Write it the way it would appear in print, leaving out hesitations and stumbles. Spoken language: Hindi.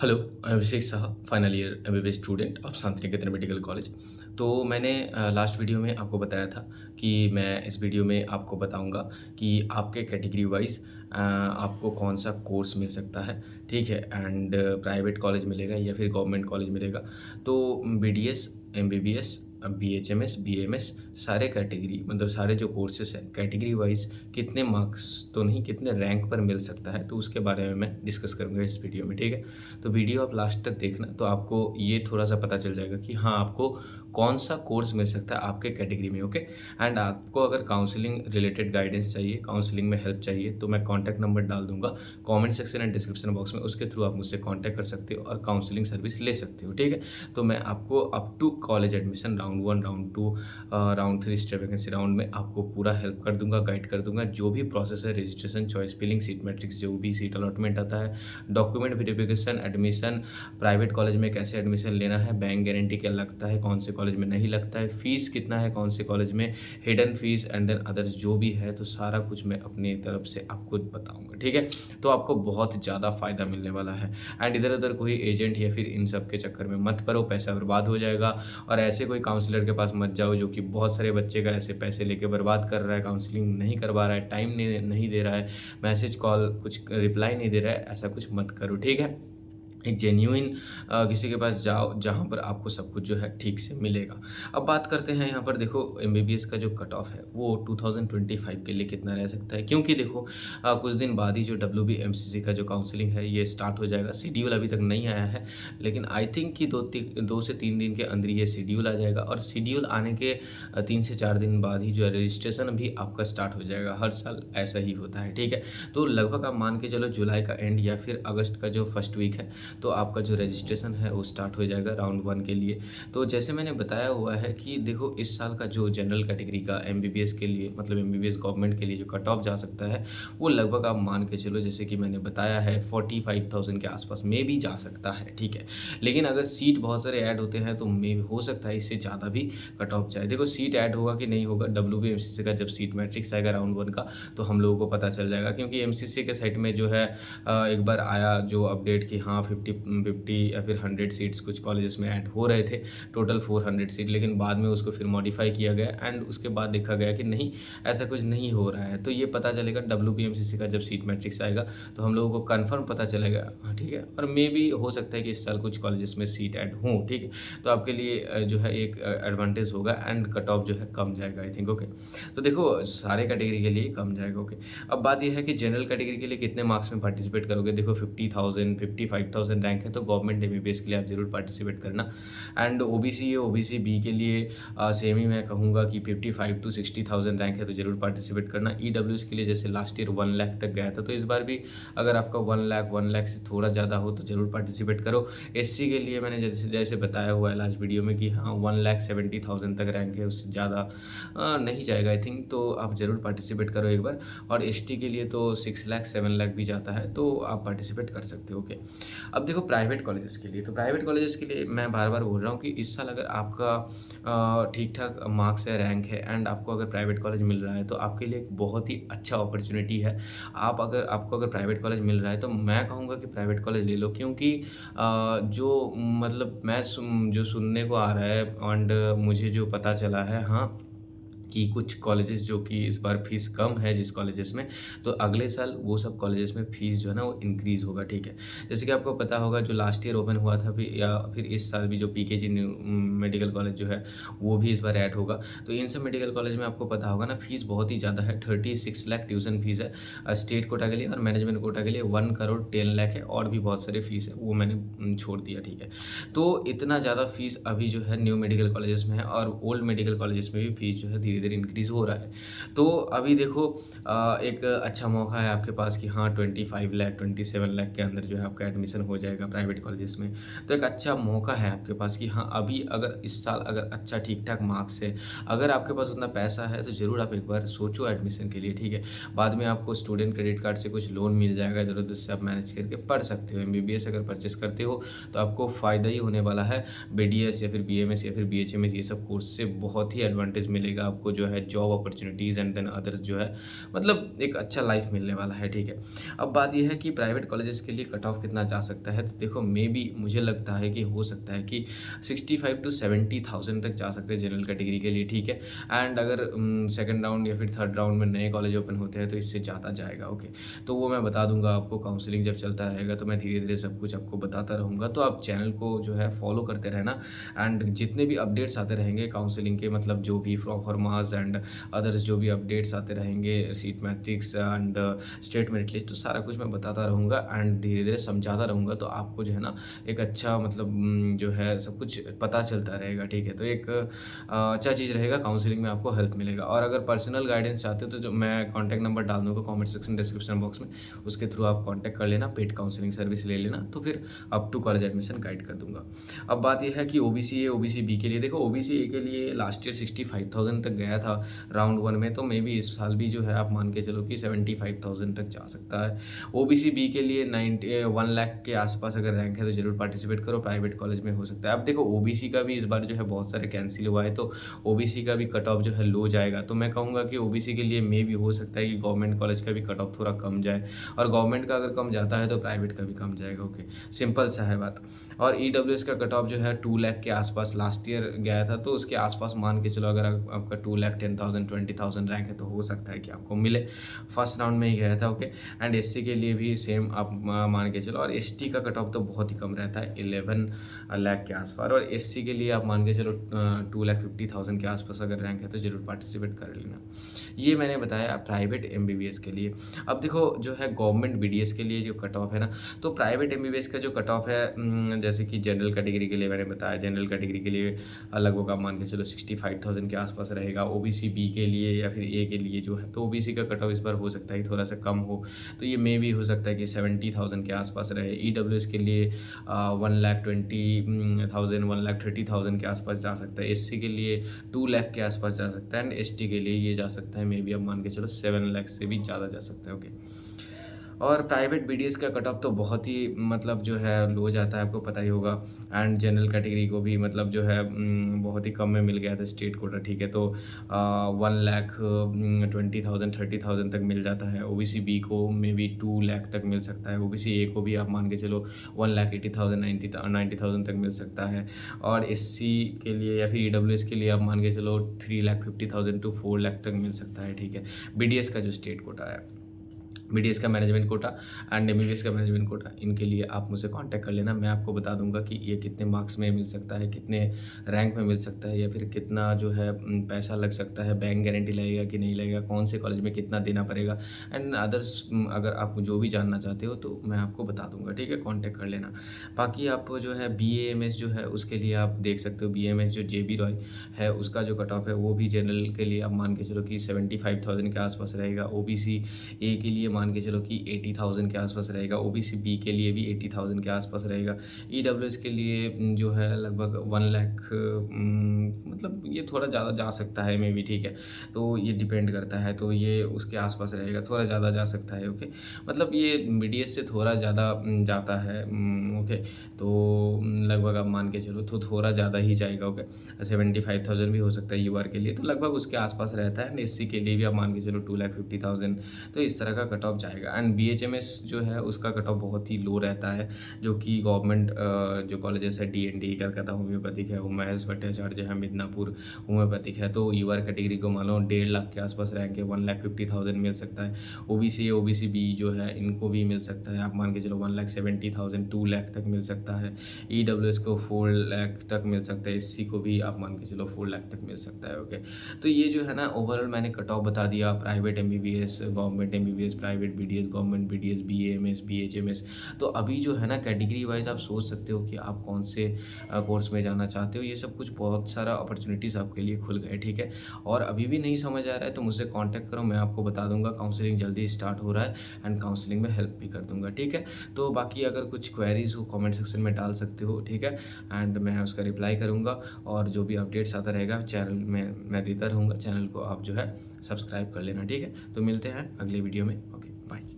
हेलो, मैं Abhishek Saha, final year MBBS student of Shantiniketan medical college. तो मैंने लास्ट वीडियो में आपको बताया था कि मैं इस वीडियो में आपको बताऊंगा कि आपके कैटेगरी वाइज़ आपको कौन-सा कोर्स मिल सकता है, ठीक है? एंड प्राइवेट कॉलेज मिलेगा या फिर गवर्नमेंट कॉलेज मिलेगा। तो बीडीएस, एमबीबीएस, बीएचएमएस, बीएमएस सारे कैटेगरी मतलब सारे जो कोर्सेज़ हैं, कैटेगरी वाइज़ कितने मार्क्स तो नहीं, कितने रैंक पर मिल सकता है, तो उसके बारे में मैं डिस्कस करूँगा इस वीडियो में, ठीक है? तो वीडियो आप लास्ट तक देखना तो आपको ये थोड़ा-सा पता चल जाएगा कि हाँ, आपको कौन-सा कोर्स मिल सकता है आपके कैटेगरी में, ओके? एंड आपको अगर काउंसलिंग रिलेटेड गाइडेंस चाहिए, काउंसलिंग में हेल्प चाहिए, तो मैं कॉन्टैक्ट नंबर डाल दूँगा comment section and description box में, उसके थ्रू आप मुझसे कॉन्टैक्ट कर सकते हो और काउंसलिंग सर्विस ले सकते हो, ठीक है? तो मैं आपको up to college admission round 1, round 2 round 3 state vacancy round में आपको पूरा हेल्प कर दूँगा, गाइड कर दूँगा। जो भी प्रोसेस है registration, choice filling, seat matrix जो भी सीट अलॉटमेंट आता है, document verification, admission, private college में कैसे एडमिशन लेना है, बैंक गारंटी क्या लगता है, कौन से कॉलेज में नहीं लगता है, फीस कितना है कौन से कॉलेज में, hidden fees and than others जो भी है, तो सारा कुछ मैं अपनी तरफ से आपको बताऊँगा, ठीक है? तो आपको बहुत ज़्यादा फ़ायदा मिलने वाला है एंड इधर-उधर कोई एजेंट या फिर इन सब के चक्कर में मत पड़ो, पैसा बर्बाद हो जाएगा और ऐसे कोई काउंसलर के पास मत जाओ जो कि बहुत सारे बच्चे का ऐसे पैसे लेके बर्बाद कर रहा है, काउंसलिंग नहीं करवा रहा है, टाइम नहीं दे रहा है, मैसेज, कॉल कुछ रिप्लाई नहीं दे रहा है, ऐसा कुछ मत करो, ठीक है? एक जेन्युइन किसी के पास जाओ जहाँ पर आपको सब कुछ जो है ठीक से मिलेगा। अब बात करते हैं यहाँ पर देखो एमबीबीएस का जो कट ऑफ है वो 2025 के लिए कितना रह सकता है क्योंकि देखो कुछ दिन बाद ही जो डब्ल्यूबीएमसीसी का जो काउंसलिंग है ये स्टार्ट हो जाएगा। शेड्यूल अभी तक नहीं आया है लेकिन आई थिंक कि 2 से 3 दिन के अंदर ये शेड्यूल आ जाएगा और शेड्यूल आने के 3 से 4 दिन बाद ही जो है रजिस्ट्रेशन भी आपका स्टार्ट हो जाएगा। हर साल ऐसा ही होता है, ठीक है? तो लगभग आप मान के चलो जुलाई का एंड या फिर अगस्त का जो फर्स्ट वीक है तो आपका जो रजिस्ट्रेशन है वो स्टार्ट हो जाएगा राउंड 1 के लिए। तो जैसे मैंने बताया हुआ है कि देखो इस साल का जो जनरल कैटेगरी का एमबीबीएस के लिए मतलब एमबीबीएस गवर्नमेंट के लिए जो कट ऑफ जा सकता है वो लगभग आप मान के चलो जैसे कि मैंने बताया है 45,000 के आसपास में भी जा सकता है, ठीक है? लेकिन अगर सीट बहुत सारे ऐड होते हैं तो मे भी हो सकता है इससे ज़्यादा भी कट ऑफ जाए। देखो सीट ऐड होगा कि नहीं होगा डब्ल्यूबीएमसीसी का जब सीट मैट्रिक्स आएगा राउंड 1 का तो हम लोगों को पता चल जाएगा क्योंकि एमसीसी के साइट में जो है एक बार आया जो अपडेट कि हाँ 50 या फिर 100 सीट्स कुछ कॉलेजेस में ऐड हो रहे थे, टोटल 400 सीट, लेकिन बाद में उसको फिर मॉडिफाई किया गया एंड उसके बाद देखा गया कि नहीं ऐसा कुछ नहीं हो रहा है। तो ये पता चलेगा डब्ल्यूबीएमसीसी का जब सीट मैट्रिक्स आएगा तो हम लोगों को कन्फर्म पता चलेगा, हाँ ठीक है? और मे बी हो सकता है कि इस साल कुछ कॉलेजेस में सीट ऐड हों, ठीक है? तो आपके लिए जो है एक एडवांटेज होगा एंड कट ऑफ जो है कम जाएगा आई थिंक, ओके? तो देखो सारे कैटेगरी के लिए कम जाएगा, ओके? अब बात ये है कि जनरल कैटेगरी के लिए कितने मार्क्स में पार्टिसिपेट करोगे। देखो 50,000 55,000 रैंक है तो गवर्नमेंट एमबीबीएस के लिए आप जरूर पार्टिसिपेट करना एंड ओबीसी है ओबीसी बी के लिए सेम ही मैं कहूँगा कि 55 to 60,000 रैंक है तो जरूर पार्टिसिपेट करना। ईडब्ल्यूएस के लिए जैसे लास्ट ईयर 1 लाख तक गया था तो इस बार भी अगर आपका 1 लाख से थोड़ा ज़्यादा हो तो जरूर पार्टिसिपेट करो। एससी के लिए मैंने जैसे जैसे बताया हुआ है लास्ट वीडियो में कि हाँ 1,70,000 तक रैंक है, उससे ज़्यादा नहीं जाएगा आई थिंक, तो आप ज़रूर पार्टिसिपेट करो एक बार। और एसटी के लिए तो 6 लाख 7 लाख भी जाता है तो आप पार्टिसिपेट कर सकते हो, ओके? अब देखो प्राइवेट कॉलेजेस के लिए, तो प्राइवेट कॉलेजेस के लिए मैं बार-बार बोल रहा हूँ कि इस साल अगर आपका ठीक-ठाक मार्क्स है, रैंक है एंड आपको अगर प्राइवेट कॉलेज मिल रहा है तो आपके लिए एक बहुत ही अच्छा अपॉर्च्युनिटी है। आपको अगर प्राइवेट कॉलेज मिल रहा है तो मैं कहूँगा कि प्राइवेट कॉलेज ले लो क्योंकि जो मतलब जो सुनने को आ रहा है एंड मुझे जो पता चला है, हाँ, कि कुछ कॉलेजेस जो कि इस बार फ़ीस कम है जिस कॉलेजेस में, तो अगले साल वो सब कॉलेजेस में फ़ीस जो है ना वो इंक्रीज़ होगा, ठीक है? जैसे कि आपको पता होगा जो लास्ट ईयर ओपन हुआ था फिर या फिर इस साल भी जो पीकेजी न्यू मेडिकल कॉलेज जो है वो भी इस बार ऐड होगा। तो इन सब मेडिकल कॉलेज में आपको पता होगा ना फ़ीस बहुत ही ज़्यादा है, 36 लाख ट्यूशन फ़ीस है स्टेट कोटा के लिए और मैनेजमेंट कोटा के लिए 1 करोड़ 10 लाख है और भी बहुत सारे फ़ीस है वो मैंने छोड़ दिया, ठीक है? तो इतना ज़्यादा फ़ीस अभी जो है न्यू मेडिकल कॉलेजेस में है और ओल्ड मेडिकल कॉलेजेस में भी फ़ीस जो है धीरे-धीरे इंक्रीज़ हो रहा है। तो अभी देखो एक अच्छा मौका है आपके पास कि हाँ 25 लाख 27 लाख के अंदर जो है आपका एडमिशन हो जाएगा प्राइवेट कॉलेजेस में। तो एक अच्छा मौका है आपके पास कि हाँ अभी अगर इस साल अगर अच्छा ठीक-ठाक मार्क्स है, अगर आपके पास उतना पैसा है तो ज़रूर आप एक बार सोचो एडमिशन के लिए, ठीक है? बाद में आपको स्टूडेंट क्रेडिट कार्ड से कुछ लोन मिल जाएगा, इधर-उधर से आप मैनेज करके पढ़ सकते हो। एमबीबीएस अगर परचेज़ करते हो तो आपको फ़ायदा ही होने वाला है। बीडीएस या फिर बीएमएस या फिर बीएचएमएस ये सब कोर्स से बहुत ही एडवांटेज मिलेगा आपको आपको जो है job opportunities and than others जो है मतलब एक अच्छा लाइफ मिलने वाला है, ठीक है। अब बात ये है कि प्राइवेट कॉलेजेस के लिए कट ऑफ कितना जा सकता है, तो देखो मे बी मुझे लगता है कि हो सकता है कि 65 टू 70,000 तक जा सकते हैं जनरल कैटेगरी के लिए, ठीक है। एंड अगर सेकंड राउंड या फिर थर्ड राउंड में नए कॉलेज ओपन होते हैं तो इससे ज़्यादा जाएगा, ओके। तो वो मैं बता दूंगा आपको, काउंसलिंग जब चलता रहेगा तो मैं धीरे धीरे सब कुछ आपको बताता रहूँगा। तो आप चैनल को जो है फॉलो करते रहना एंड जितने भी अपडेट्स आते रहेंगे काउंसलिंग के, मतलब जो भी प्रोफार्मास एंड अदर्स जो भी अपडेट्स आते रहेंगे, seat matrix and state merit list, तो सारा कुछ मैं बताता रहूँगा एंड धीरे धीरे समझाता रहूँगा। तो आपको जो है ना एक अच्छा मतलब जो है सब कुछ पता चलता रहेगा, ठीक है। तो एक अच्छा चीज़ रहेगा, काउंसलिंग में आपको हेल्प मिलेगा। और अगर पर्सनल गाइडेंस चाहते हो तो जो मैं कॉन्टैक्ट नंबर डाल दूँगा कॉमेंट सेक्शन डिस्क्रिप्शन बॉक्स में, उसके थ्रू आप कॉन्टैक्ट कर लेना, पेड काउंसलिंग सर्विस ले लेना, तो फिर up to college admission guide कर दूँगा। अब बात यह है कि ओबीसी ए, ओबीसी बी के लिए, देखो ओबीसी ए के लिए लास्ट ईयर 65,000 तक गया था राउंड 1 में, तो मे बी इस साल भी जो है आप मान के चलो कि 75,000 तक जा सकता है। ओबीसी बी के लिए 1 लाख के आसपास अगर रैंक है तो ज़रूर पार्टिसिपेट करो, प्राइवेट कॉलेज में हो सकता है। अब देखो ओबीसी का भी इस बार जो है बहुत सारे कैंसिल हुआ है, तो ओबीसी का भी कट ऑफ जो है लो जाएगा। तो मैं कहूँगा कि ओबीसी के लिए मे भी हो सकता है कि गवर्नमेंट कॉलेज का भी कट ऑफ थोड़ा कम जाए, और गवर्नमेंट का अगर कम जाता है तो प्राइवेट का भी कम जाएगा, ओके। सिंपल सा है बात। और ईडब्ल्यूएस का कट ऑफ जो है 2 लाख के आसपास लास्ट ईयर गया था, तो उसके आसपास मान के चलो अगर आपका 2,10,000 20,000 रैंक है तो हो सकता है कि आपको मिले। फर्स्ट राउंड में ही गया था, ओके। एंड एससी के लिए भी सेम आप मान के चलो, और एसटी का कट ऑफ तो बहुत ही कम रहता है 11 लाख के आसपास, और एससी के लिए आप मान के चलो 2,50,000 के आसपास अगर रैंक है तो ज़रूर पार्टिसिपेट कर लेना। ये मैंने बताया प्राइवेट एमबीबीएस के लिए। अब देखो जो है गवर्नमेंट बीडीएस के लिए जो कट ऑफ है ना, तो प्राइवेट एमबीबीएस का जो कट ऑफ है जैसे कि जनरल कैटेगरी के लिए मैंने बताया, जनरल कैटेगरी के लिए लगभग आप मान के चलो 65,000 के आसपास रहेगा। ओबीसी बी के लिए या फिर ए के लिए जो है, तो ओबीसी का कट ऑफ इस बार हो सकता है कि थोड़ा सा कम हो, तो ये मे भी हो सकता है कि 70,000 के आसपास रहे। ईडब्ल्यूएस के लिए 1,20,000 1,30,000 के आसपास जा सकता है। एससी के लिए 2 लाख के आसपास जा सकता है, एंड एसटी के लिए ये जा सकता है मे बी आप मान के चलो 7 लाख से भी ज़्यादा जा सकता है, ओके। और प्राइवेट बीडीएस का कट ऑफ तो बहुत ही मतलब जो है लो जाता है, आपको पता ही होगा। एंड जनरल कैटेगरी को भी मतलब जो है बहुत ही कम में मिल गया था स्टेट कोटा, ठीक है। तो 1,20,000 30,000 तक मिल जाता है। ओबीसी बी को मे बी 2 लाख तक मिल सकता है। ओबीसी ए को भी आप मान के चलो 1,80,000 90,000 तक मिल सकता है। और एससी के लिए या फिर ईडब्ल्यूएस के लिए आप मान के चलो 3,50,000 टू 4 लाख तक मिल सकता है, ठीक है। बीडीएस का जो स्टेट कोटा है, बीडीएस का मैनेजमेंट कोटा एंड एमबीबीएस का मैनेजमेंट कोटा, इनके लिए आप मुझसे कांटेक्ट कर लेना। मैं आपको बता दूंगा कि ये कितने मार्क्स में मिल सकता है, कितने रैंक में मिल सकता है, या फिर कितना जो है पैसा लग सकता है, बैंक गारंटी लगेगा कि नहीं लगेगा, कौन से कॉलेज में कितना देना पड़ेगा, एंड अदर्स अगर आप जो भी जानना चाहते हो तो मैं आपको बता दूंगा, ठीक है। कॉन्टैक्ट कर लेना। बाकी आप जो है BAMS जो है उसके लिए आप देख सकते हो, BAMS जो JB रॉय है उसका जो कट ऑफ है वो भी जनरल के लिए आप मान के चलो कि 75,000 के आसपास रहेगा। ओबीसी ए के लिए मान के चलो कि 80,000 के आसपास रहेगा। ओबीसी बी के लिए भी 80,000 के आसपास रहेगा। ईडब्ल्यूएस के लिए जो है लगभग 1 लाख मतलब ये थोड़ा ज़्यादा जा सकता है मे बी, ठीक है। तो ये डिपेंड करता है, तो ये उसके आसपास रहेगा, थोड़ा ज़्यादा जा सकता है, ओके। मतलब ये बीडीएस से थोड़ा ज़्यादा जाता है, ओके। तो लगभग आप मान के चलो तो थोड़ा ज़्यादा ही जाएगा, ओके। 75,000 भी हो सकता है यूआर के लिए, तो लगभग उसके आसपास रहता है। एंड एससी के लिए भी आप मान के चलो 2,50,000, तो इस तरह का कट ऑफ जाएगा। एंड बीएचएमएस जो है उसका कट ऑफ बहुत ही लो रहता है, जो कि गवर्नमेंट जो कॉलेजेस है डीएनडी कलकत्ता होम्योपैथिक है, उमेश भट्टाचार्य है मिदनापुर होम्योपैथिक है, तो यूआर कैटेगरी को मान लो 1.5 लाख के आसपास रैंक है, 1,50,000 मिल सकता है। ओबीसी बी जो है इनको भी मिल सकता है, आप मान के चलो 1,70,000 2 लाख तक मिल सकता है। ईडब्ल्यूएस को 4 लाख तक मिल सकता है। एससी को भी आप मान के चलो 4 लाख तक मिल सकता है, ओके। तो ये जो है ना ओवरऑल मैंने कट ऑफ बता दिया, private MBBS, government MBBS, private BDS, government BDS, BAMS, BHMS. तो अभी जो है ना कैटेगरी वाइज आप सोच सकते हो कि आप कौन से कोर्स में जाना चाहते हो। ये सब कुछ बहुत सारा अपॉर्चुनिटीज़ आपके लिए खुल गए, ठीक है। और अभी भी नहीं समझ आ रहा है तो मुझसे कांटेक्ट करो, मैं आपको बता दूंगा। काउंसलिंग जल्दी स्टार्ट हो रहा है एंड काउंसलिंग में हेल्प भी कर दूंगा, ठीक है। तो बाकी अगर कुछ क्वेरीज हो कमेंट सेक्शन में डाल सकते हो, ठीक है। एंड मैं उसका रिप्लाई करूँगा, और जो भी अपडेट्स आता रहेगा चैनल में मैं देता रहूँगा। चैनल को आप जो है सब्सक्राइब कर लेना, ठीक है। तो मिलते हैं अगले वीडियो में, ओके बाय।